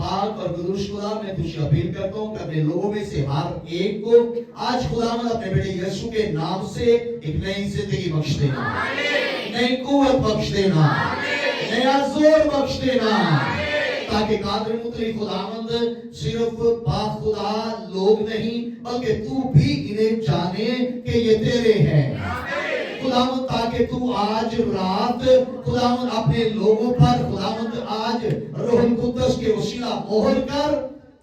پاک اور قدوس خدا میں تجھ سے اپیل کرتا ہوں کہ اپنے لوگوں میں سے ہر ایک کو آج خداوند اپنے بیٹے یسوع کے نام سے ایک نئی زندگی بخش دینا، نئی قوت بخش دینا، نیا زور بخش دینا، تاکہ قادر مطلق خداوند صرف پاک خدا لوگ نہیں بلکہ تو بھی انہیں جانے کہ یہ تیرے ہیں خداوند، تاکہ تو آج رات خداوند اپنے لوگوں پر خداوند آج روح القدس کے وسیلہ مہر کر،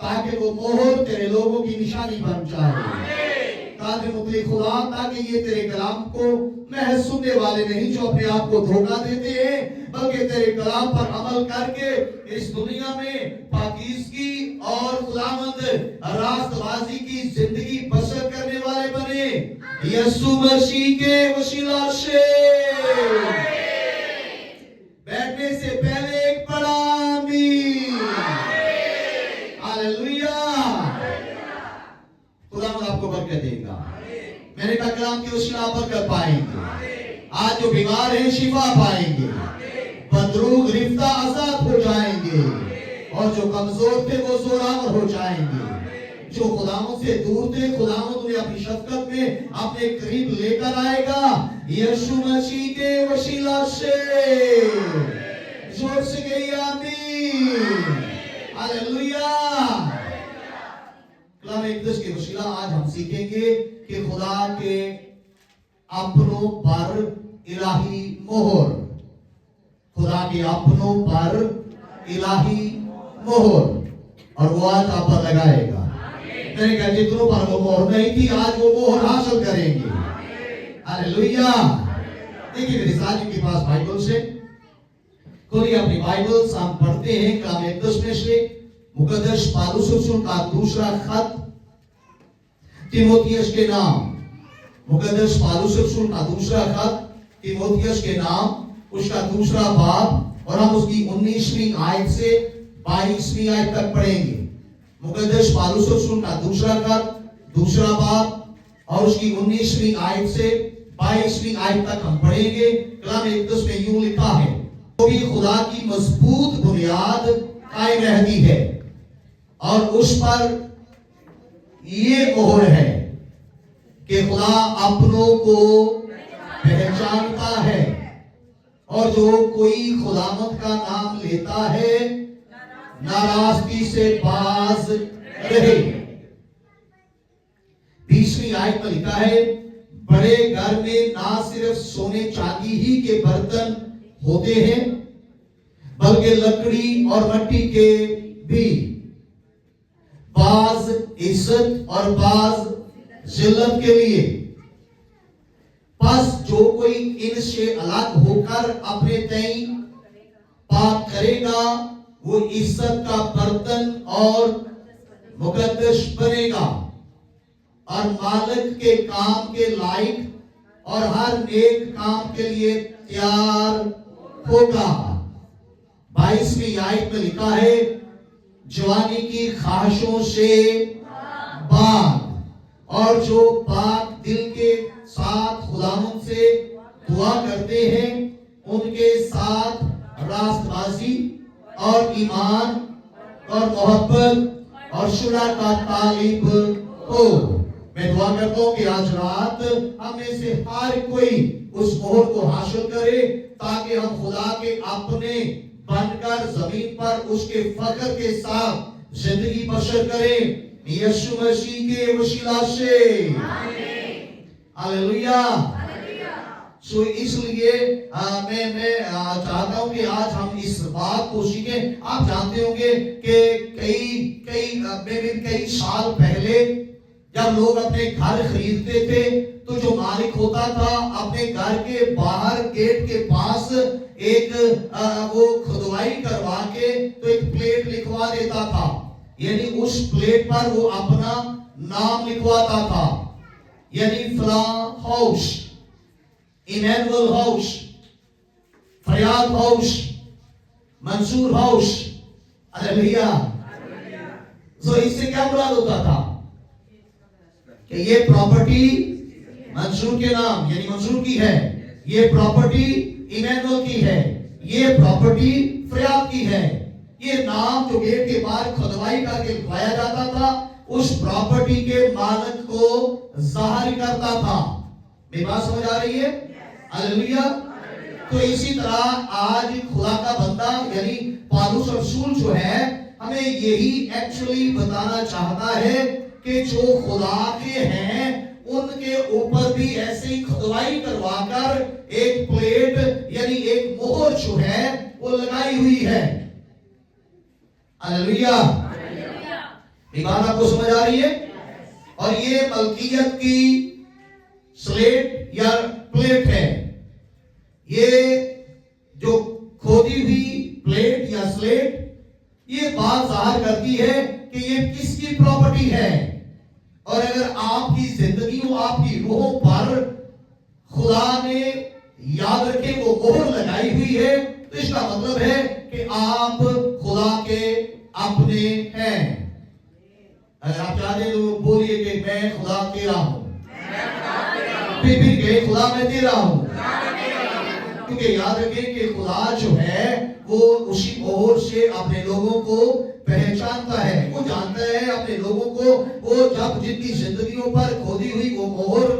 تاکہ وہ مہر تیرے لوگوں کی نشانی بن جائے قادر مطلق خدا، تاکہ یہ تیرے کلام کو محض سننے والے نہیں جو اپنے آپ کو دھوکہ دیتے ہیں بلکہ تیرے کلام پر عمل کر کے اس دنیا میں پاکیزگی اور خداوند راست بازی کی زندگی بسر کرنے والے بنے یسوع مسیح کے وسیلہ سے۔ بیٹھنے سے پہلے ایک بڑا آمین، ہاللویا۔ خداوند آپ کو برکت دے گا، میں نے کہا کلام کے وسیلہ برکت پائیں گے، آج جو بیمار ہیں شفا پائیں گے، بدروگ گرفتہ آزاد ہو جائیں گے، اور جو کمزور تھے وہ زورآور ہو جائیں گے، جو خداوند سے دور تھے خداوند انہیں اپنی شفقت میں اپنے قریب لے کر آئے گا یسوع مسیح کے وسیلہ سے۔ زور سے کہیے آمین، ہاللویا۔ کلام اقدس کے وسیلہ آج ہم سیکھیں گے کہ خدا کے اپنوں پر الہی مہر، خدا کے اپنوں پر الہی مہر، اور وہ آج آپ پر لگائے گا۔ میں نے کہا جتنوں پر وہ مہر نہیں تھی آج وہ مہر حاصل کریں گے، ہاللویا۔ دیکھیے میرے ساتھ کے پاس بائبل سے کھولیے اپنی بائبل، ہم پڑھتے ہیں کلام اقدس میں سے مقدس پالوس رسول کا دوسرا خط تیموتھیوس کے نام، مقدس پالوس رسول کا دوسرا خط تیموتھیوس کے نام، اس کا دوسرا باب، اور ہم اس کی 19ویں آیت سے 22ویں آیت تک پڑھیں گے۔ مقدس پالوس رسول کا دوسرا خط دوسرا باب اور اس کی 19ویں آیت سے 22ویں آیت تک ہم پڑھیں گے۔ کلام اقدس میں یوں لکھا ہے، تو بھی خدا کی مضبوط بنیاد قائم رہتی ہے اور اس پر یہ مہر ہے کہ خدا اپنوں کو پہچانتا ہے، اور جو کوئی خداوند کا نام لیتا ہے ناراستی سے باز رہے۔ 20ویں آیت میں لکھا ہے، بڑے گھر میں نہ صرف سونے چاندی ہی کے برتن ہوتے ہیں بلکہ لکڑی اور مٹی کے بھی، بعض عزت اور بعض ذلت کے لیے۔ پس جو کوئی ان سے الگ ہو کر اپنے تئیں پاک کرے گا وہ عزت کا برتن اور مقدس بنے گا اور مالک کے کام کے لائق اور ہر نیک کام کے لیے تیار ہوگا۔ 22ویں آیت میں لکھا ہے، جوانی کی خواہشوں سے باز، اور جو پاک دل کے ساتھ خداوند سے دعا کرتے ہیں ان کے ساتھ راست بازی اور ایمان اور محبت اور صلح کا طالب ہو۔ میں دعا کرتا ہوں کہ آج رات ہم میں سے ہر کوئی اس مہر کو حاصل کرے تاکہ ہم خدا کے اپنے بن کر زمین پر اس کے فخر کے ساتھ زندگی بسر کریں یسوع مسیح کے وسیلہ سے، ہاللویا۔ سو اس لیے میں چاہتا ہوں کہ آج ہم اس بات کو سیکھیں۔ آپ جانتے ہوں گے کہ کئی سال پہلے جب لوگ اپنے گھر خریدتے تھے تو جو مالک ہوتا تھا اپنے گھر کے باہر گیٹ کے پاس ایک وہ کھدوائی کروا کے تو ایک پلیٹ لکھوا دیتا تھا، یعنی اس پلیٹ پر وہ اپنا نام لکھواتا تھا، یعنی فلاں ہاؤس، ایمینول ہاؤس، فریاد ہاؤس، منصور ہاؤس، ہاللویا۔ تو اس سے کیا مراد ہوتا تھا کہ یہ پراپرٹی منصور کے نام یعنی منصور کی ہے، یہ پراپرٹی ایمینول کی ہے، یہ پراپرٹی فریاد کی ہے، یہ نام جو گیٹ کے باہر کھدوائی کر کے لکھوایا جاتا تھا اس پراپرٹی کے مالک کو ظاہر کرتا تھا. میری بات سمجھ آ رہی ہے؟ ہاللیلویا. تو اسی طرح آج خدا کا بندہ یعنی پالوس رسول جو ہے ہمیں یہی ایکچولی بتانا چاہتا ہے کہ جو خدا کے ہیں ان کے اوپر بھی ایسے ہی کھدوائی کروا کر ایک پلیٹ یعنی ایک مہر جو ہے وہ لگائی ہوئی ہے. ہاللیلویا. یہ بات آپ کو سمجھ آ رہی ہے؟ اور یہ ملکیت کی سلیٹ یا پلیٹ ہے. یہ جو کھودی ہوئی پلیٹ یا سلیٹ یہ بات ظاہر کرتی ہے کہ یہ کس کی پراپرٹی ہے. اور اگر آپ کی زندگیوں آپ کی روحوں پر خدا نے یاد رکھے وہ مہر لگائی ہوئی ہے تو اس کا مطلب ہے کہ آپ خدا کے اپنے ہیں. اگر آپ چاہتے تو بولیے کہ میں خدا تیرا ہوں. پھر کہ خدا میں تیرا ہوں. کیونکہ یاد رکھیں کہ خدا جو ہے وہ اسی مہر سے اپنے لوگوں کو پہچانتا ہے. وہ جانتا ہے اپنے لوگوں کو. وہ جب جن کی زندگیوں پر کھودی ہوئی وہ مہر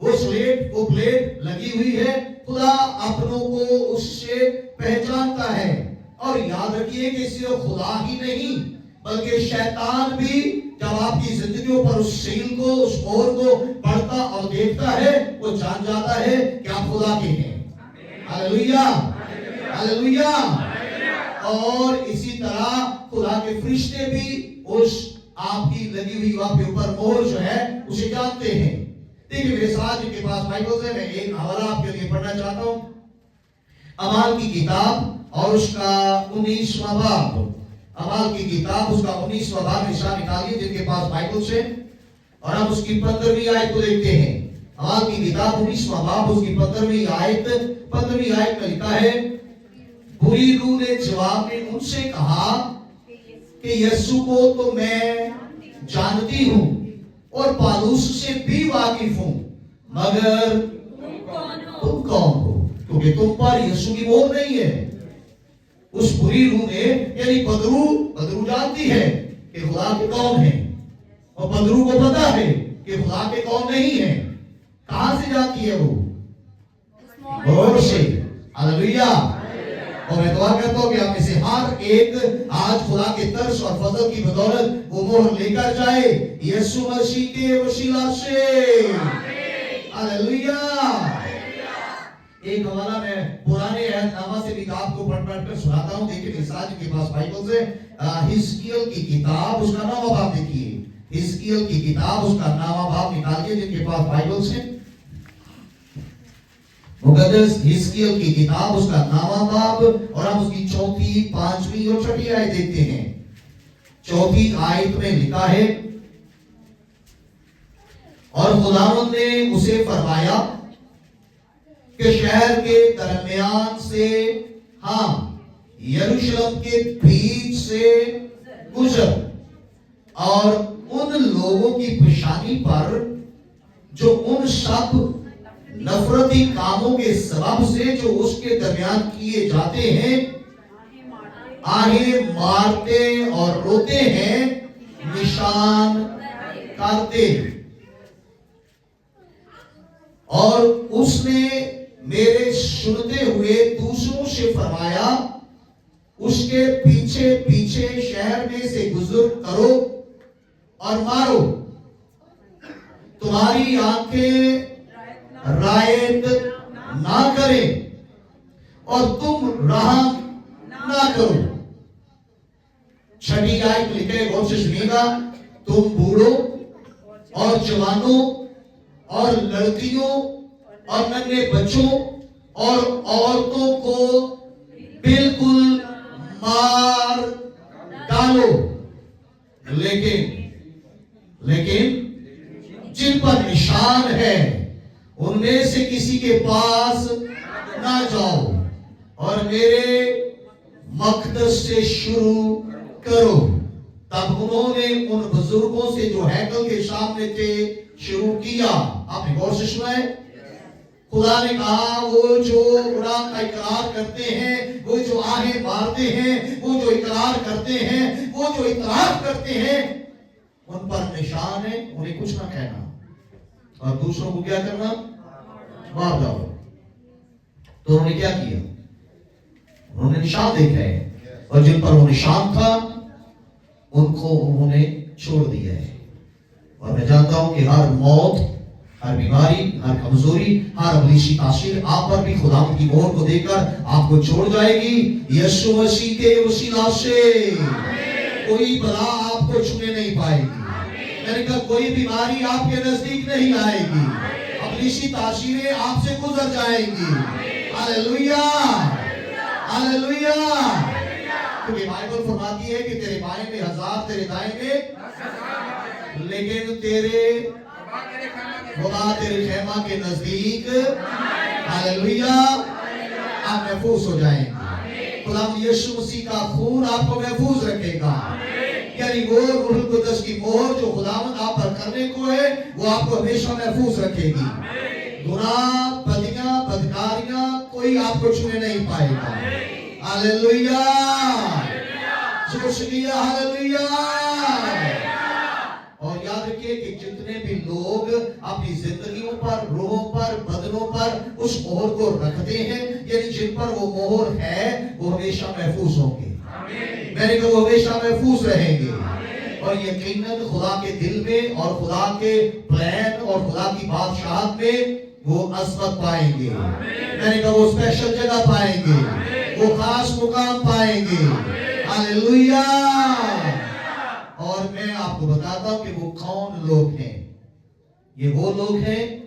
وہ سلیٹ وہ پلیٹ لگی ہوئی ہے خدا اپنوں کو اس سے پہچانتا ہے. اور یاد رکھیے کہ صرف خدا ہی نہیں بلکہ شیطان بھی جب آپ کی زندگیوں پر اس سیل کو اس مہر کو پڑھتا اور دیکھتا ہے وہ جان جاتا ہے کہ آپ خدا کے ہیں. ہاللیلویا. ہاللیلویا. اور اسی طرح خدا کے فرشتے بھی اس آپ کی لگی ہوئی آپ کے اوپر مہر جو ہے اسے جانتے ہیں. دیکھیں میرے ساتھ جن کے پاس بائبل ہے میں ایک حوالہ آپ کے لیے پڑھنا چاہتا ہوں. اعمال کی کتاب اور اس کا 19واں باب. اعمال کی کتاب اس کا 19واں باب نشان نکالیے جن کے پاس بائبل ہے اور ہم اس کی 15ویں آیت کو دیکھتے ہیں. اعمال کی کتاب 19واں باب اس کی 15ویں آیت میں لکھا ہے بری روح نے جواب میں ان سے کہا کہ یسوع کو تو میں جانتی ہوں اور پالوس سے بھی واقف ہوں مگر تم کون ہو؟ کیونکہ تم پر یسوع کی مہر نہیں ہے. اس بری روح نے یعنی بدرو جانتی ہے کہ خدا کے کون ہیں اور بدرو کو پتا ہے کہ خدا کے کون نہیں ہیں. کہاں سے جاتی ہے وہ؟ مہر سے. ہاللیلویا. اور میں دعا کرتا ہوں کہ آپ میں سے ہر ایک آج خدا کے ترس اور فضل کی بدولت وہ مہر لے کر جائے یسوع مسیح کے وسیلہ سے. ہاللیلویا. ایک حوالہ میں پرانے عہد نامہ سے بھی آپ کو پڑھ کر سناتا ہوں. دیکھیں مثال کے پاس بائبل سے حزقیل کی کتاب اس کا 9واں باب دیکھیے. حزقیل کی کتاب اس کا 9واں باب نکالیے جن کے پاس بائبل سے. مقدس حزقیل کی کتاب اس کا 9واں باب اور ہم اس کی 4، 5 اور 6 آیت دیکھتے ہیں. 4 آیت میں لکھا ہے اور خداوند نے اسے فرمایا کہ شہر کے درمیان سے ہاں یروشلم کے بیچ سے گزر اور ان لوگوں کی پیشانی پر جو ان سب نفرتی کاموں کے سبب سے جو اس کے درمیان کیے جاتے ہیں آہیں مارتے اور روتے ہیں نشان کرتے. اور اس نے میرے سنتے ہوئے دوسروں سے فرمایا اس کے پیچھے پیچھے شہر میں سے گزر کرو اور مارو. تمہاری آنکھیں رعایت نہ کریں اور تم رحم نہ کرو. 6 آیت میں لکھے غور سے سنیے گا. تم بوڑھوں اور جوانوں اور لڑکیوں اور ننھے بچوں اور عورتوں کو بالکل مار ڈالو لیکن جن پر نشان ہے ان میں سے کسی کے پاس نہ جاؤ اور میرے مقدس سے شروع کرو. تب انہوں نے ان بزرگوں سے جو ہیکل کے سامنے تھے شروع کیا. آپ نے غور سے سنا ہے خدا نے کہا وہ جو گناہ کا اقرار کرتے ہیں، وہ جو آہیں مارتے ہیں، وہ جو اقرار کرتے ہیں، وہ جو اعتراف کرتے ہیں، ان پر نشان ہے انہیں کچھ نہ کہنا اور دوسروں کو کیا کرنا؟ مار دو۔ تو انہوں نے کیا کیا؟ انہوں نے نشان دیکھا ہے اور جن پر وہ نشان تھا ان کو انہوں نے چھوڑ دیا ہے۔ اور میں جانتا ہوں کہ ہر موت، ہر بیماری، ہر کمزوری، ہر ابلیسی تاثیر آپ پر بھی خدا کی مہر کو دے کر آپ کو چھوڑ جائے گی یسوع مسیح کے وسیلہ سے۔ کوئی بلا آپ کو چھونے نہیں پائے گی، میں نے کہا کوئی بیماری آپ کے نزدیک نہیں آئے گی، ابلیسی تاثیریں آپ سے گزر جائیں گی۔ ہاللیلویہ، ہاللیلویہ۔ کیونکہ بائبل فرماتی ہے کہ تیرے بائیں میں 1000، تیرے دائیں میں، لیکن تیرے خدا تیرے خیمہ کے نزدیک، ہاللیلویہ، آپ محفوظ ہو جائیں گے۔ خدا یسوع مسیح کا خون آپ کو محفوظ رکھے گا، یعنی وہ روح القدس کی مہر جو خداوند آپ پر کرنے کو ہے وہ آپ کو ہمیشہ محفوظ رکھے گی۔ گناہ، بدیاں، بدکاریاں کوئی آپ کو چھونے نہیں پائے گا۔ ہاللیلویہ، زور سے کہیے ہاللیلویہ۔ اور یاد رکھیے کہ جتنے بھی لوگ اپنی زندگیوں پر، روحوں پر، بدنوں پر اس مہر کو رکھتے ہیں، یعنی جن پر وہ مہر ہے، وہ ہمیشہ محفوظ ہوں گے۔ میں نے کہا وہ ہمیشہ محفوظ رہیں گے اور یقیناً خدا کے دل میں اور خدا کے پلان اور خدا کی بادشاہت میں وہ عظمت پائیں گے۔ میں نے کہا وہ اسپیشل جگہ پائیں گے، وہ خاص مقام پائیں گے۔ ہاللیلویہ۔ اور میں آپ کو بتاتا ہوں کہ وہ کون لوگ ہیں۔ یہ وہ لوگ ہیں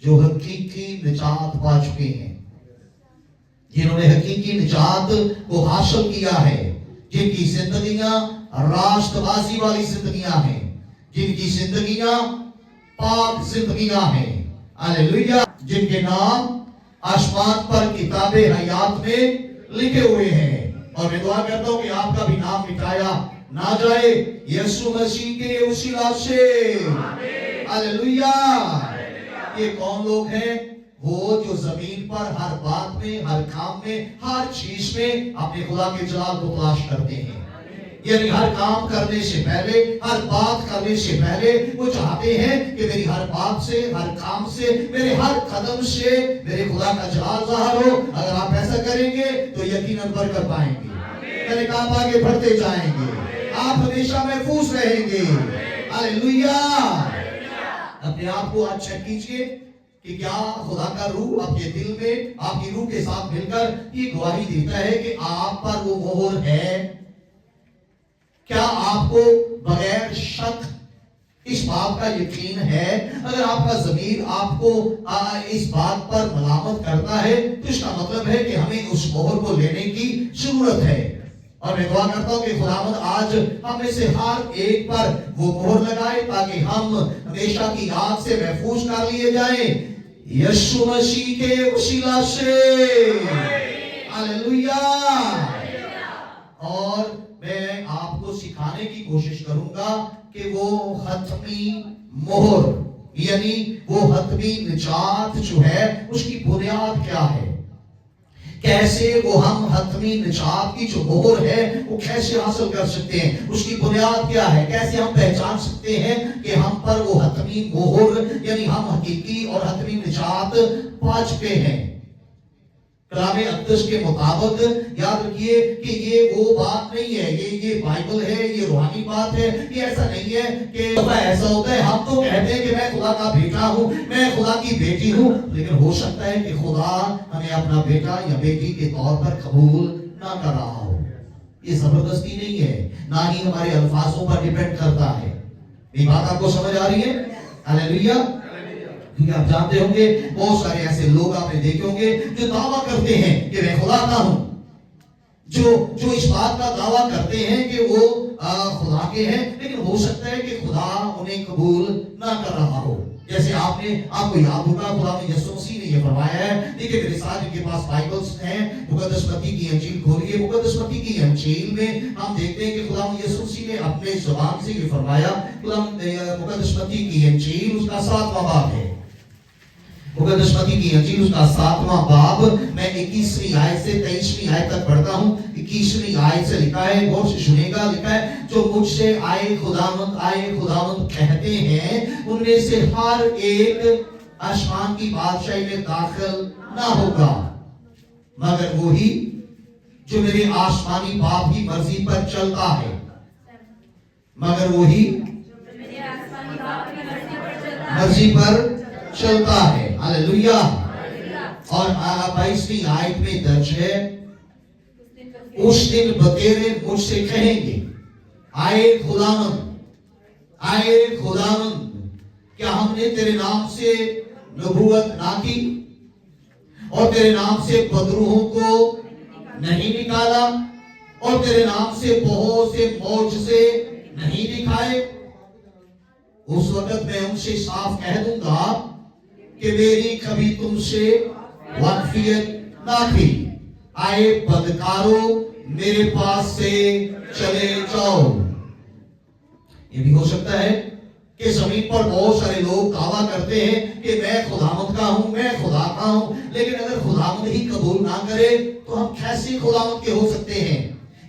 جو حقیقی نجات پا چکے ہیں، جنہوں نے حقیقی نجات کو حاصل کیا ہے، جن کی زندگیاں راست بازی والی زندگیاں ہیں، جن کی زندگیاں پاک زندگیاں ہیں۔ ہاللیلویہ۔ جن کے نام آسمان پر کتاب حیات میں لکھے ہوئے ہیں۔ اور میں دعا کرتا ہوں کہ آپ کا بھی نام مٹایا نہ جائے یسوع مسیح کے وسیلہ سے۔ ہاللیلویہ۔ یہ کون لوگ ہیں؟ وہ جو زمین پر ہر بات میں، ہر کام میں، ہر چیز میں اپنے خدا کے جلال کو تلاش کرتے ہیں، یعنی ہر کام کرنے سے پہلے، ہر بات کرنے سے پہلے وہ چاہتے ہیں کہ میری ہر بات سے، ہر کام سے، میرے ہر قدم سے میرے خدا کا جلال ظاہر ہو۔ اگر آپ ایسا کریں گے تو یقیناً برکت پائیں گے، میرے کام آگے بڑھتے جائیں گے، آپ ہمیشہ محفوظ رہیں گے۔ ہاللیلویہ۔ اپنے آپ کو آج چیک کیجئے کہ کیا خدا کا روح آپ کے دل میں، آپ کی روح کے ساتھ مل کر یہ گواہی دیتا ہے کہ آپ پر وہ مہر ہے؟ کیا آپ کو بغیر شک اس بات کا یقین ہے؟ اگر آپ کا ضمیر آپ کو اس بات پر ملامت کرتا ہے تو اس کا مطلب ہے کہ ہمیں اس مہر کو لینے کی ضرورت ہے۔ اور میں دعا کرتا ہوں کہ خداوند آج ہم میں سے ہر ایک پر وہ مہر لگائے تاکہ ہم ہمیشہ کی آگ سے محفوظ کر لیے جائیں یسوع مسیح کے وسیلہ سے۔ ہاللیلویہ۔ اور میں آپ کو سکھانے کی کوشش کروں گا کہ وہ حتمی مہر، یعنی وہ حتمی نجات جو ہے اس کی بنیاد کیا ہے، کیسے وہ ہم حتمی نجات کی جو مہر ہے وہ کیسے حاصل کر سکتے ہیں، اس کی بنیاد کیا ہے، کیسے ہم پہچان سکتے ہیں کہ ہم پر وہ حتمی مہر، یعنی ہم حقیقی اور حتمی نجات پا چکے ہیں۔ کلام اقدس کے مطابق یاد رکھیے کہ یہ وہ بات نہیں ہے، یہ بائبل ہے، یہ روحانی بات ہے۔ یہ ایسا نہیں ہے کہ ایسا ہوتا ہے ہم تو کہتے ہیں کہ میں خدا کا بیٹا ہوں، میں خدا کی بیٹی ہوں، لیکن ہو سکتا ہے کہ خدا ہمیں اپنا بیٹا یا بیٹی کے طور پر قبول نہ کر رہا ہو۔ یہ زبردستی نہیں ہے، نہ ہی ہمارے الفاظوں پر ڈیپینڈ کرتا ہے۔ یہ بات آپ کو سمجھ آ رہی ہے؟ ہاللیلویہ۔ کیونکہ آپ جانتے ہوں گے بہت سارے ایسے لوگ آپ نے دیکھے ہوں گے جو دعویٰ کرتے ہیں کہ میں خدا کا ہوں، جو اس بات کا دعویٰ کرتے ہیں کہ وہ خدا کے ہیں، لیکن ہو سکتا ہے کہ خدا انہیں قبول نہ کر رہا ہو۔ جیسے آپ کو یاد ہوگا خدا نے یسوع مسیح نے یہ فرمایا ہے، دیکھیں میرے ساتھ جن کے پاس بائبلز ہیں، مقدس متی کی انجیل کھولیے۔ مقدس متی کی انجیل میں ہم دیکھتے ہیں کہ خدا یسوع مسیح نے اپنے زبان سے یہ فرمایا۔ مقدس متی کی انجیل اس کا 7واں باب ہے، मुकद्दसमती की अंजील उसका 7वां बाब, मैं 21वीं आयत से 23वीं आयत तक पढ़ता हूँ। 21वीं आयत से लिखा है, गौर से सुनेगा, लिखा है, जो मुझसे आए खुदावंद कहते हैं, उनमें से हर एक आसमान की बादशाही में दाखिल ना होगा, मगर वही जो मेरे आसमानी बाप की मर्जी पर चलता है, मगर वही मर्जी पर चलता है। हालेलुया। और 22वीं आयत में दर्ज है, उस दिन बतेरे मुझसे कहेंगे, आए खुदावंद, क्या हमने तेरे नाम से नबूवत ना की और तेरे नाम से बदरूहों को नहीं निकाला और तेरे नाम से बहुत से मौजज़े नहीं दिखाए? उस वक्त मैं उनसे साफ कह दूंगा कि मेरी कभी तुमसे वाकफियत ना थी। आए बदकारों, मेरे पास से चले जाओ। ये भी हो सकता है कि जमीन पर बहुत सारे लोग दावा करते हैं कि मैं खुदावंद का हूं, मैं खुदा का हूं, लेकिन अगर खुदावंद ही कबूल ना करे तो हम कैसे खुदावंद के हो सकते हैं?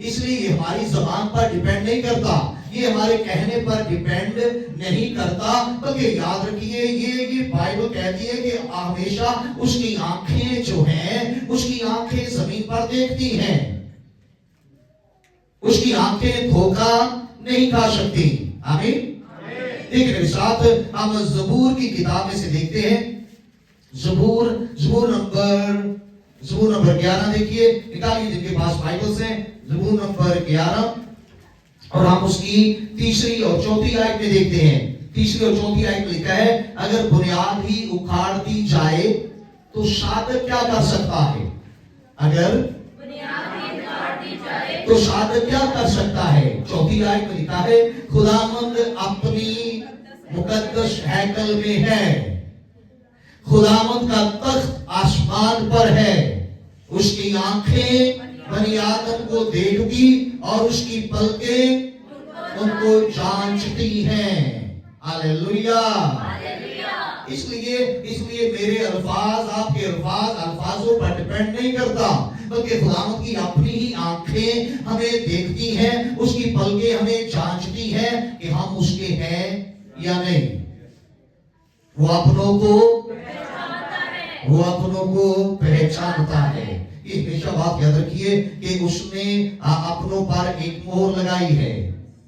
इसलिए ये हमारी जबान पर डिपेंड नहीं करता, ये हमारे कहने पर डिपेंड नहीं करता, बल्कि याद रखिए ये बाइबल कहती है कि हमेशा उसकी आंखें जो हैं, उसकी आंखें जमीन पर देखती हैं, उसकी आंखें धोखा नहीं खा सकती। आमीन। देखिए मेरे साथ हम ज़बूर की किताब में से देखते हैं, ज़बूर नंबर 11 देखिए, निकालिए जिनके पास बाइबल्स हैं, ज़बूर नंबर 11 और हम उसकी तीसरी और चौथी आयत में देखते हैं। तीसरी और चौथी आयत में लिखा है, अगर बुनियाद ही उखाड़ दी जाए तो शादक क्या कर सकता है? अगर बुनियाद ही उखाड़ दी जाए तो शादक क्या कर सकता है? चौथी आयत में लिखा है, खुदावंद अपनी मुकद्दस हैकल में है, खुदावंद का तख्त आसमान पर है, उसकी आंखें बनी आदम को देखती और उसकी पलकें उनको जांचती हैं। हालेलुया। इसलिए मेरे अल्फाज, आपके अल्फाजों पर डिपेंड नहीं करता, बल्कि खुदावंद की अपनी ही आंखें हमें देखती हैं, उसकी पलकें हमें जांचती हैं कि हम उसके हैं या नहीं। वो अपनों को पहचानता है। ये हमेशा बात याद रखिए कि उसने अपनों पर एक मोहर लगाई है,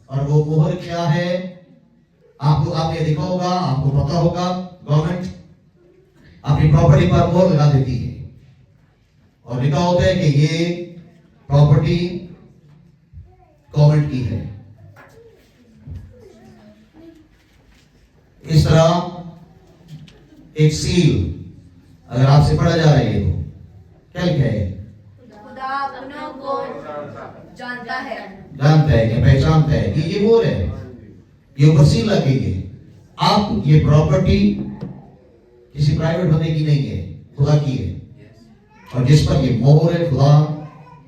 और वो मोहर क्या है? आपने देखा होगा, आपको पता होगा, गवर्नमेंट अपनी प्रॉपर्टी पर मोहर लगा देती है और लिखा होता है कि ये प्रॉपर्टी गवर्नमेंट की है। इस तरह एक सील अगर आपसे पढ़ा जा रहा है तो क्या लिखा है? खुदा अपनों को जानता है या पहचानता है कि ये मोहर है, ये ऊपर सील लगी है। आप ये प्रॉपर्टी किसी प्राइवेट बंदे की नहीं है, खुदा की है, और जिस पर ये मोहर है, खुदा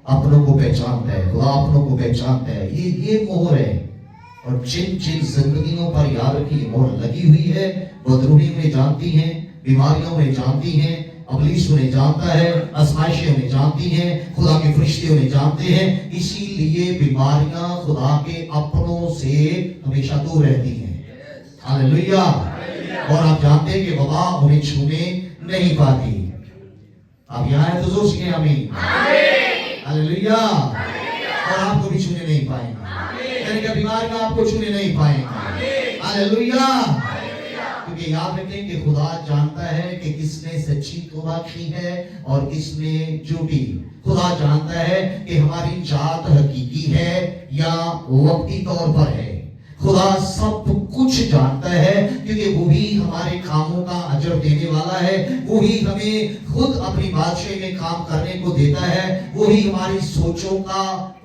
अपनों को पहचानता है, खुदा अपनों को पहचानता है। ये मोहर है, और जिन जिंदगियों पर याद रखिए मोहर लगी हुई है, बदरूही उन्हें जानती हैं, बीमारियां उन्हें जानती हैं, अबलीस उन्हें जानता है, आजमाइशें उन्हें जानती हैं, खुदा के फरिश्ते उन्हें जानते हैं। इसीलिए बीमारियां खुदा के अपनों से हमेशा दूर रहती हैं। हालेलुया। और आप जानते हैं कि वबा उन्हें छूने नहीं पाती। आप यहाँ हैं तो जोर से आमीन। हालेलुया। और आपको भी छूने नहीं पाएंगे, यानी कि बीमारियां आपको छूने नहीं पाएंगे। हालेलुया। क्योंकि याद रखें कि खुदा जानता है कि किसने सच्ची तौबा की है और किसने झूठी। खुदा जानता है कि हमारी जात हकीकी है या वक्ती तौर पर है। खुदा सब कुछ जानता है, क्योंकि वही हमारे कामों का अजर देने वाला है, वही हमें खुद अपनी बादशाही में काम करने को देता है, वही हमारी सोचों का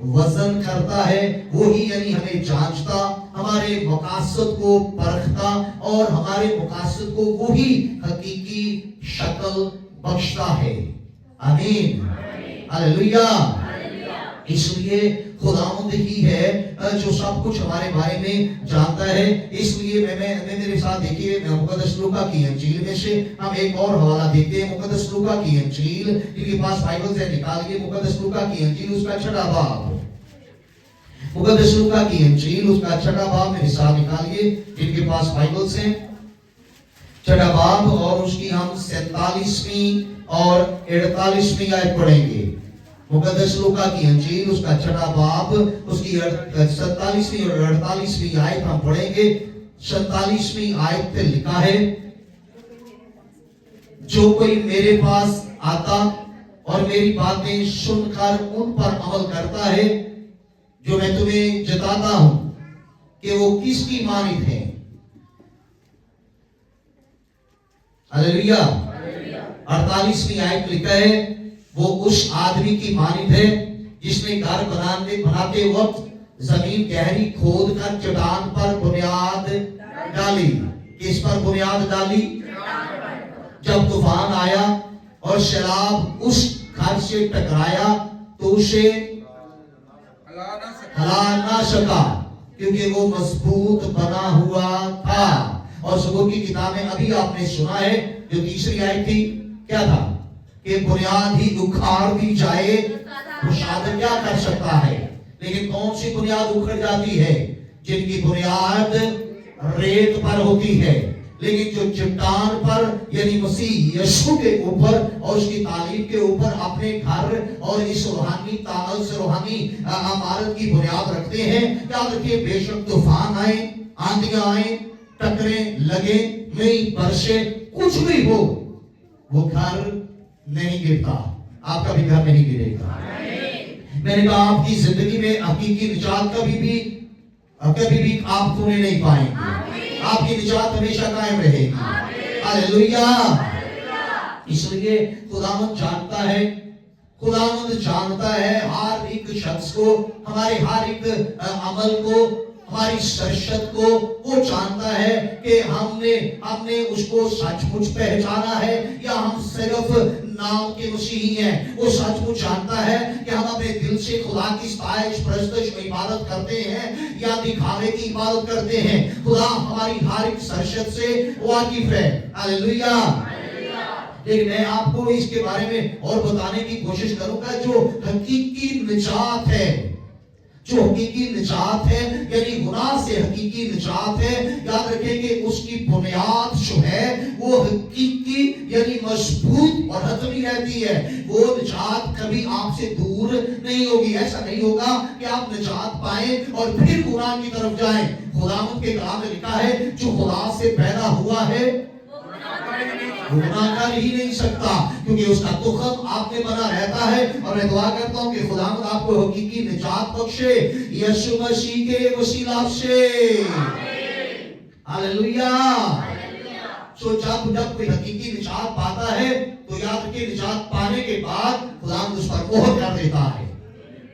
वजन करता है, वही यानी हमें जांचता, हमारे मकासद को परखता और हमारे मकासद को वही हकीकी शक्ल बख्शता है। आमीन। हालेलुया। इसलिए खुदावंद ही है जो सब कुछ हमारे बारे में जानता है। इसलिए मैं मेरे साथ देखिए मुकद्दस लूका की इंजील में से हम एक और हवाला देखते हैं। मुकद्दस लूका की इंजील, जिनके पास बाइबल से निकालिए मुकद्दस लूका की इंजील उसका 6वां बाब। मुकद्दस लूका की इंजील उसका 6वां बाब मेरे साथ निकालिए जिनके पास बाइबल से। 6वां बाब और उसकी हम 47वीं और 48वीं आयत पढ़ेंगे। मुकद्दस लूका की इंजील उसका 6वां बाब उसकी 47वीं और 48वीं आयत हम पढ़ेंगे। 47वीं आयत पे लिखा है, जो कोई मेरे पास आता और मेरी बातें सुनकर उन पर अमल करता है, जो मैं तुम्हें जताता हूं कि वो किसकी मानित है। हालेलुया। 48वीं आयत लिखा है, वो उस आदमी की मानित है जिसने घर बनाते वक्त जमीन गहरी खोद कर चट्टान पर बुनियाद डाली। किस पर बुनियाद डाली? जब तूफान आया और सैलाब उस घर से टकराया तो उसे हिला ना सका, क्योंकि वो मजबूत बना हुआ था। और सबूत की किताब में अभी आपने सुना है जो तीसरी आयत थी, क्या था कि बुनियाद ही उखाड़ दी जाए तो शायद क्या कर सकता है। लेकिन कौन सी बुनियाद उखड़ जाती है? जिनकी बुनियाद रेत पर होती है, लेकिन जो चट्टान पर यानी मसीह यीशु के ऊपर और उसकी तालीम के ऊपर अपने घर और इस रूहानी ताकत से रूहानी इमारत की बुनियाद रखते हैं। याद रखिए, बेशक तूफान आए, आंधियां आए, टकरें लगे, नहीं बरसे, कुछ भी हो, वो घर नहीं गिरता। आपका भी घर नहीं गिरेगा। मैंने कहा आपकी जिंदगी में हकीकी निजात कभी भी आप खोने नहीं पाएंगे। आपकी निजात हमेशा कायम रहेगी। हालेलुया। इसलिए खुदावंद जानता है हर एक शख्स को, हमारे हर एक अमल को, हमारी सरशत को। वो जानता है कि हमने उसको सचमुच पहचाना है या हम सिर्फ नाम के मसीही हैं। वो सचमुच जानता है कि हम अपने दिल से खुदा की सताइश परस्तिश और इबादत करते हैं या दिखावे की इबादत करते हैं। खुदा हमारी हर एक सरशत से वाकिफ है। हालेलुया। लेकिन मैं आपको इसके बारे में और बताने की कोशिश करूंगा, जो हकीकी निजात है, जो हकीकी निजात है यानी गुनाह से हकीकी निजात है, याद रखें कि उसकी बुनियाद जो है वो हकीकी यानी मजबूत और हतमी रहती है। वो निजात कभी आपसे दूर नहीं होगी। ऐसा नहीं होगा कि आप निजात पाएं और फिर गुनाह की तरफ जाएं। खुदावंद के कलाम में लिखा है, जो खुदा से पैदा हुआ है वो गुनाह कर ही नहीं सकता, क्योंकि उसका तुखम आप में बना रहता है। और मैं दुआ करता हूं कि खुदावंद आपको हकीकी निजात बख्शे यीशु मसीह के वसीला से। हालेलुया। सो जब कोई हकीकी निजात पाता है तो याद रखिए, निजात पाने के बाद खुदावंद उस पर मोहर कर देता है।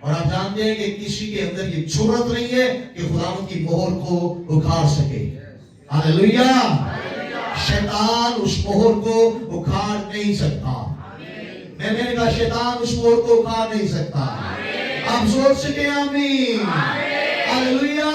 और आप जानते हैं कि किसी के अंदर ये जुर्रत नहीं है कि खुदावंद की मोहर को उखाड़ सके। हालेलुया। शैतान उस मोहर को उखाड़ नहीं सकता। मैंने कहा शैतान उस मोहर को उखाड़ नहीं सकता। आप जोर से कहें आमीन। हालेलुया।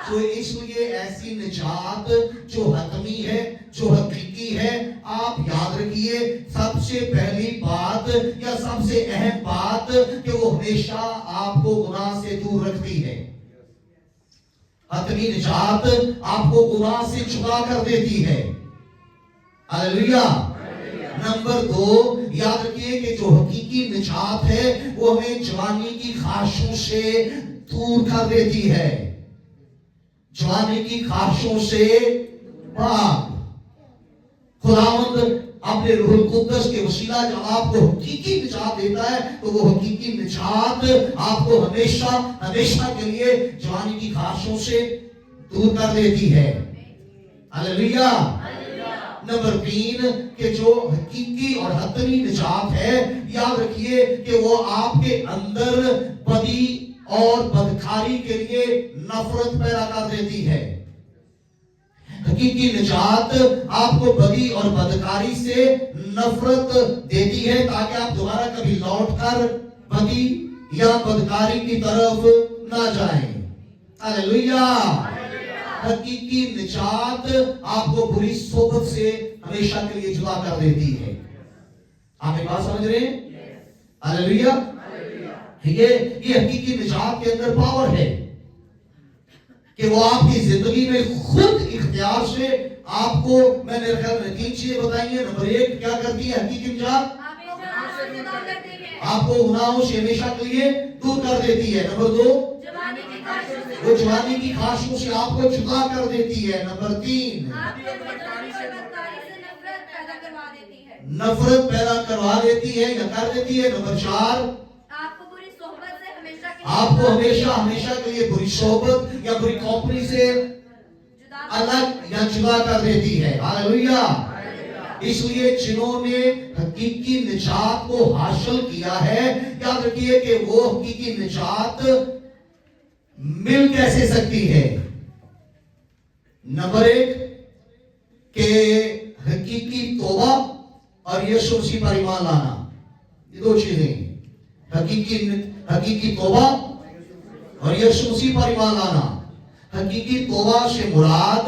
तो इसलिए ऐसी निजात जो हतमी है, जो हकीकी है, आप याद रखिए, सबसे पहली बात या सबसे अहम बात कि वो हमेशा आपको गुनाह से दूर रखती है। हतमी निजात आपको गुनाह से छुड़ा कर देती है। हालेलुया। नंबर 2, याद रखिए कि जो हकीकी निजात है वो हमें जवानी की ख्वाहिशों से दूर कर देती है। जवानी की ख्वाहिशों से पाक। खुदावंद अपने रूहुल कुद्दस के वसीला जब आपको हकीकी निजात देता है तो वो हकीकी निजात आपको हमेशा हमेशा के लिए जवानी की ख्वाहिशों से दूर कर देती है। हालेलुया। नंबर 3 कि जो हकीकी और हतमी निजात है, याद रखिए कि वो आपके अंदर बदी और बदकारी के लिए नफरत पैदा कर देती है। हकीकी निजात आपको बदी और बदकारी से नफरत देती है ताकि आप दोबारा कभी लौटकर बदी या बदकारी की तरफ ना जाएं। हालेलुया। हकीकी निजात आपको बुरी सोबत से हमेशा के लिए जुदा कर देती है। आप एक बात समझ रहे हैं? हालेलुया। ये हकीकी निजात के अंदर पावर है कि वो आपकी जिंदगी में खुद इख्तियार से आपको, मैं मेरे ख्याल में 3 चीजें बताइए। नंबर 1 क्या करती है हकीकी निजात? आपको गुनाहों से हमेशा के लिए दूर कर देती है। नंबर 2 वो जवानी की ख्वाहिशों से आपको जुदा कर देती है। नंबर 3 नफरत पैदा करवा देती है या कर देती है। नंबर 4 आपको हमेशा के लिए बुरी सोहबत या बुरी कंपनी से अलग या जुदा कर देती है। हालेलुया। इसलिए जिन्होंने हकीकी निजात को हासिल किया है, याद रखिए कि वो हकीकी निजात मिल कैसे सकती है। नंबर 1 के हकीकी तौबा और यीशु मसीह पर ईमान लाना, ये 2 चीजें हैं। हकीकी तौबा और यीशु मसीह पर ईमान लाना। हकीकी तौबा से मुराद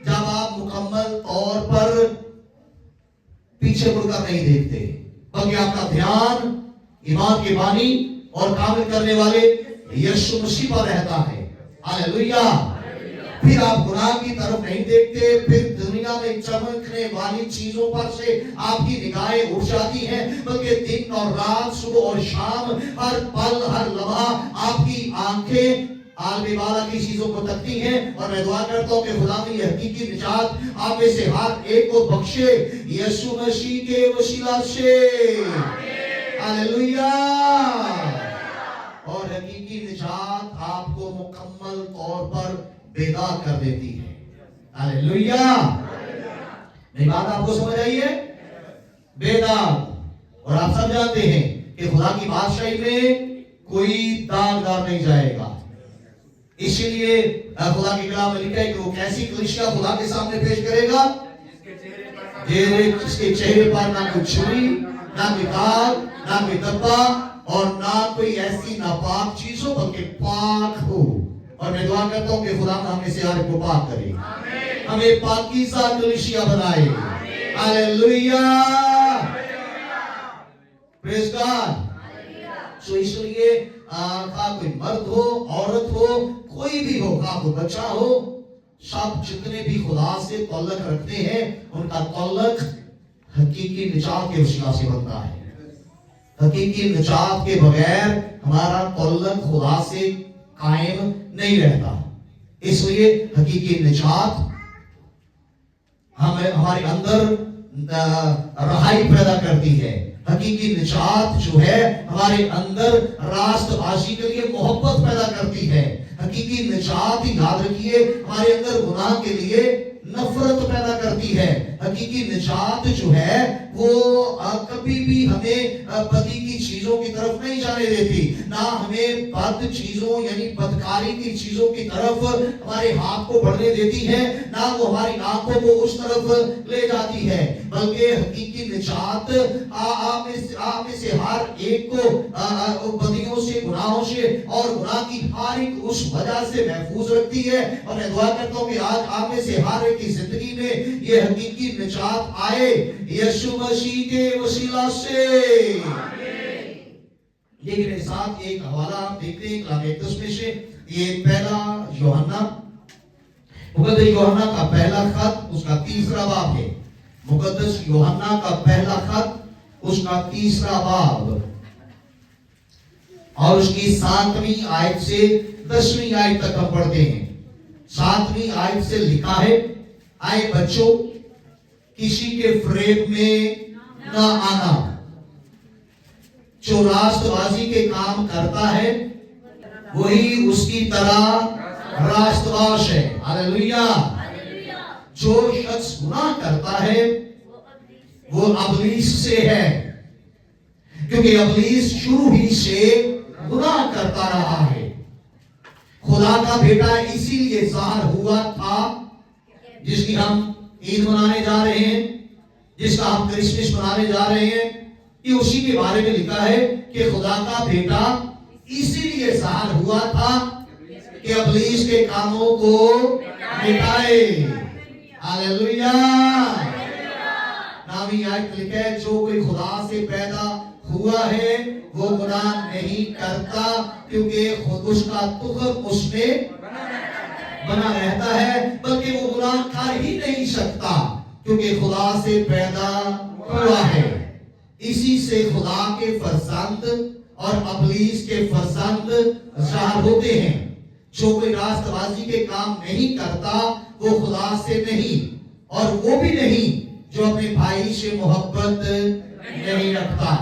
जब आप मुकम्मल तौर पर पीछे मुड़कर नहीं देखते, बल्कि आपका ध्यान ईमान के बानी और कामिल करने वाले यीशु मसीह पर रहता है। हालेलुया। फिर आप गुनाह की तरफ नहीं देखते, फिर दुनिया में चमकने वाली चीजों पर से आपकी निगाहें उठ जाती हैं, बल्कि दिन और रात, सुबह और शाम, हर पल हर लम्हा आपकी आंखें आलमी वाला की चीजों को तकती हैं। और मैं दुआ करता हूं कि खुदा की हकीकी निजात आप में से हर एक को बख्शे यीशु मसीह के वसीला से। हालेलुया। और हकीकी निजात आपको मुकम्मल तौर पर बेदार कर देती है। हालेलुया। मेरी बात आपको समझ आई है? बेदार। और आप सब जानते हैं कि खुदा की बादशाही में कोई दागदार नहीं जाएगा। इसीलिए खुदा की कलाम में लिखा है कि वो कैसी कलीसिया खुदा के सामने पेश करेगा जिसके चेहरे पर ना कोई छुरी, ना कोई दाग, ना कोई धब्बा और ना कोई ऐसी नापाक चीज हो, बल्कि पाक हो। और मैं दुआ करता हूं कि खुदा हमें से हर एक को पाक करे, हमें पाकीज़ा कलीसिया बनाए। हालेलुया। Praise God. सो इसलिए कोई मर्द हो, औरत हो, कोई भी हो, कोई बच्चा हो, सब जितने भी खुदा से तल्लुक रखते हैं, उनका तल्लुक हकीकी निजात के वसीला से बनता है। हकीकी निजात के बगैर हमारा तल्लुक खुदा से कायम नहीं रहता। इसलिए हकीकी निजात हमारे अंदर रहाई पैदा करती है। हकीकी निजात जो है हमारे अंदर रास्तबाजी के लिए मोहब्बत पैदा करती है। हकीकी निजात, याद रखिए, हमारे अंदर गुनाह के लिए नफरत पैदा करती है। हकीकी निजात जो है वो कभी भी हमें बदी की चीजों की तरफ नहीं जाने देती, ना हमें बद चीजों यानी बदकारी की चीजों की तरफ हमारे हाथ को बढ़ने देती है, ना वो हमारी आंखों को उस तरफ ले जाती है। बल्कि हकीकी निजात आप में से हर एक को बदियों से, गुनाहों से और गुनाह की हर एक उस वजह से महफूज रखती है। और मैं दुआ करता हूँ कि आज आप में से हर एक की जिंदगी में ये हकीकी निजात आए यीशु मसीह के वसीला से। लेकिन मेरे साथ एक हवाला आप देखते हैं कलाम मुकद्दस में से, ये पहला यूहन्ना, मुकद्दस यूहन्ना का पहला खत उसका 3रा बाब है। मुकद्दस यूहन्ना का पहला खत उसका 3रा बाब और उसकी 7वीं आयत से 10वीं आयत तक हम पढ़ते हैं। 7वीं आयत से लिखा है, आए बच्चों, किसी के फ्रेब में न आना, जो रास्तबाजी के काम करता है वही उसकी तरह रास्तबाज है। हालेलुया। जो शख्स गुनाह करता है वो अबलीस से है, क्योंकि अबलीस शुरू ही से गुनाह करता रहा है। खुदा का बेटा इसीलिए ज़ाहिर हुआ था, जिसकी हम ईद मनाने जा रहे हैं, जिसका हम क्रिसमस मनाने जा रहे हैं, कि उसी के बारे में लिखा है कि खुदा का बेटा इसीलिए सवाल हुआ था कि इब्लीस के कामों को मिटाए। हालेलुया। नामी आयत लिखा है, जो कोई खुदा से पैदा हुआ है वो गुनाह नहीं करता, क्योंकि खुद उसका तुखम उसने बना रहता है, बल्कि वो गुनाह कर ही नहीं सकता क्योंकि खुदा से पैदा हुआ है। इसी से खुदा के फरजंद और इब्लीस के फरजंद ज़ाहिर होते हैं। जो कोई रास्तबाजी के काम नहीं करता वो खुदा से नहीं, और वो भी नहीं जो अपने भाई से मोहब्बत नहीं रखता।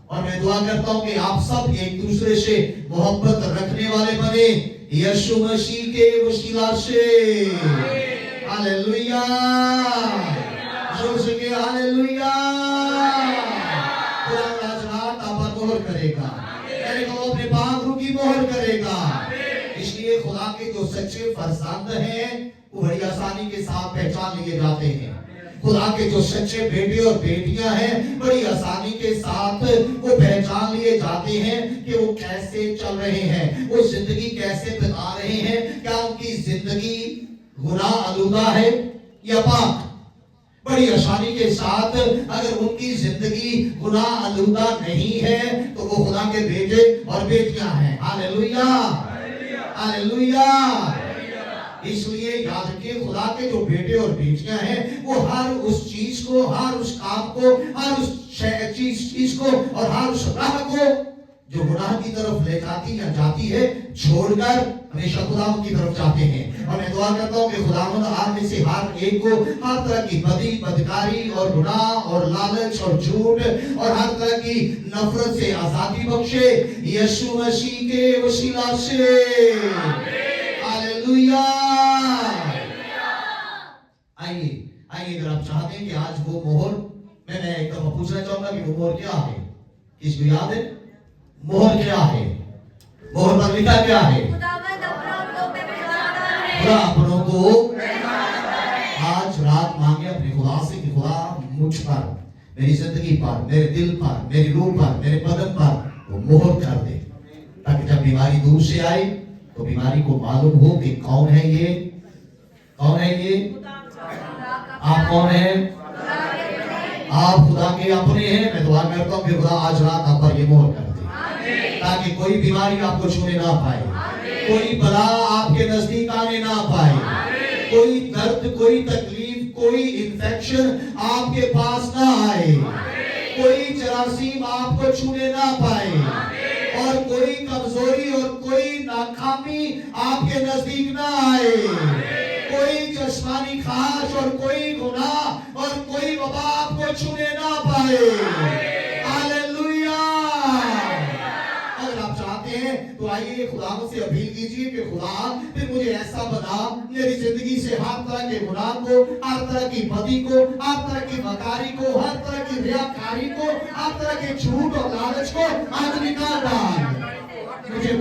और मैं दुआ करता हूं कि आप सब एक दूसरे से मोहब्बत रखने वाले बने यीशु मसीह के वसीला से। हालेलुया। जोर से के हालेलुया। खुदा आज रात आप पर मोहर करेगा, यानी वो अपने पाक रूह की मोहर करेगा। इसलिए खुदा के जो सच्चे फरजंद हैं वो बड़ी आसानी के साथ पहचान लिए जाते हैं। खुदा के जो सच्चे बेटे और बेटियां हैं बड़ी आसानी के साथ वो पहचान लिए जाते हैं कि वो कैसे चल रहे हैं, वो जिंदगी कैसे बिता रहे हैं, क्या उनकी जिंदगी गुनाह आलूदा है या पाक। बड़ी आसानी के साथ अगर उनकी जिंदगी गुनाह आलूदा नहीं है तो वो खुदा के बेटे और बेटियां हैं। Hallelujah, hallelujah. इसलिए याद रखिए, खुदा के जो बेटे और बेटियां हैं वो हर उस चीज को, हर उस काम को, हर उस चीज को और हर उस राह को जो गुनाह की तरफ ले जाती या जाती है छोड़कर हमेशा खुदा की तरफ जाते हैं। और मैं दुआ करता हूँ कि खुदावंद आप में से हर एक को हर तरह की बदी, बदकारी और गुनाह और लालच और झूठ और हर तरह की नफरत से आजादी बख्शे यीशु मसीह के वसीला से। हालेलुया। आइए आइए, अगर आप चाहते हैं कि आज वो मोहर, मैं एक दफा पूछना चाहूंगा कि वो मोहर क्या है? किसको याद है मोहर क्या है? मोहर पर लिखा क्या है? खुदा अपनों को आज रात मांगे अपने खुदा से कि खुदा मुझ पर, मेरी जिंदगी पर, मेरे दिल पर, मेरी रूह पर, मेरे बदन पर वो मोहर कर दे, ताकि जब बीमारी दूर से आए तो बीमारी को मालूम हो कि कौन है ये, कौन है ये। आप कौन हैं? आप खुदा के अपने हैं। मैं दुआ करता हूँ कि खुदा आज रात आप पर ये मोहर कर दे, ताकि कोई बीमारी आपको छूने ना पाए, कोई बला आपके नजदीक आने ना पाए, कोई दर्द, कोई तकलीफ, कोई इन्फेक्शन आपके पास ना आए, कोई जरासीम आपको छूने ना पाए, और कोई कमजोरी और कोई नाकामी आपके नजदीक ना आए, कोई जिस्मानी ख्वाहिश और कोई गुनाह और कोई वबा आपको छूने ना पाए। हालेलुया। अगर आप चाहते हैं तो आइए खुदा से अपील कीजिए कि खुदा फिर मुझे ऐसा बना, मेरी जिंदगी से हर तरह के गुनाह को, हर तरह की बदी को, हर तरह की मकारी को, हर तरह की रियाकारी को, हर तरह के झूठ और लालच को आज निकाल डाल। मुझे